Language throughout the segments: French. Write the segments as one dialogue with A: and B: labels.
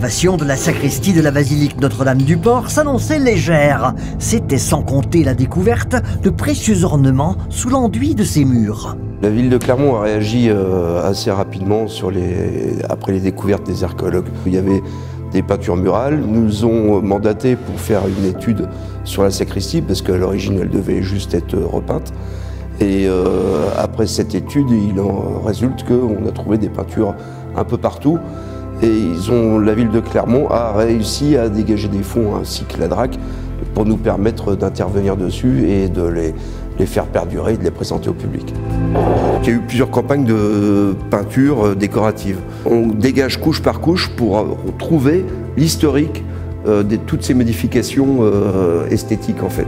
A: rénovation de la sacristie de la basilique Notre-Dame-du-Port s'annonçait légère. C'était sans compter la découverte de précieux ornements sous l'enduit de ses murs.
B: La ville de Clermont a réagi assez rapidement après les découvertes des archéologues. Il y avait des peintures murales. Ils nous ont mandaté pour faire une étude sur la sacristie parce qu'à l'origine elle devait juste être repeinte. Et après cette étude, il en résulte qu'on a trouvé des peintures un peu partout. Et la ville de Clermont a réussi à dégager des fonds ainsi que la DRAC pour nous permettre d'intervenir dessus et de les faire perdurer et de les présenter au public. Il y a eu plusieurs campagnes de peinture décorative. On dégage couche par couche pour trouver l'historique de toutes ces modifications esthétiques en fait.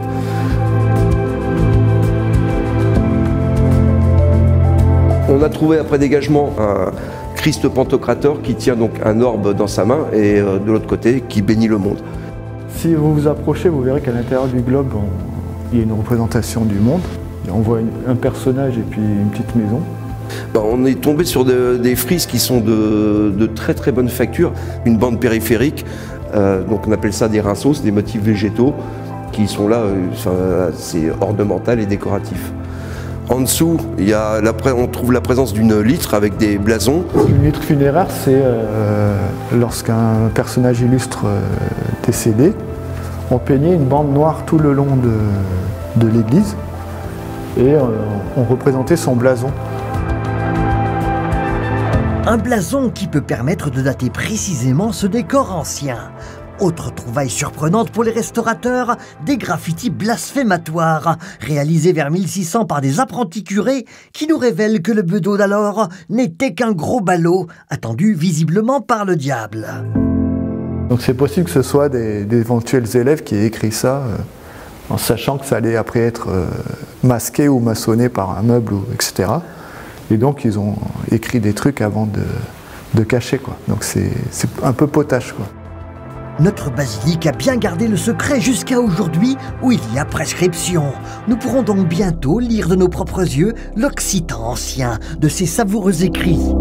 B: On a trouvé après dégagement un Christ Pantocrator qui tient donc un orbe dans sa main et de l'autre côté qui bénit le monde.
C: Si vous vous approchez, vous verrez qu'à l'intérieur du globe, il y a une représentation du monde. On voit un personnage et puis une petite maison.
B: On est tombé sur des frises qui sont de très très bonne facture. Une bande périphérique, donc on appelle ça des rinceaux, c'est des motifs végétaux qui sont là, c'est ornemental et décoratif. En dessous, on trouve la présence d'une litre avec des blasons.
C: Une litre funéraire, c'est lorsqu'un personnage illustre décédé, on peignait une bande noire tout le long de l'église et on représentait son blason.
A: Un blason qui peut permettre de dater précisément ce décor ancien. Autre trouvaille surprenante pour les restaurateurs, des graffitis blasphématoires, réalisés vers 1600 par des apprentis curés qui nous révèlent que le bedeau d'alors n'était qu'un gros ballot, attendu visiblement par le diable.
C: Donc c'est possible que ce soit d'éventuels élèves qui aient écrit ça, en sachant que ça allait après être masqué ou maçonné par un meuble, etc. Et donc ils ont écrit des trucs avant de cacher, quoi. Donc c'est un peu potache, quoi.
A: Notre basilique a bien gardé le secret jusqu'à aujourd'hui où il y a prescription. Nous pourrons donc bientôt lire de nos propres yeux l'Occitan ancien de ses savoureux écrits.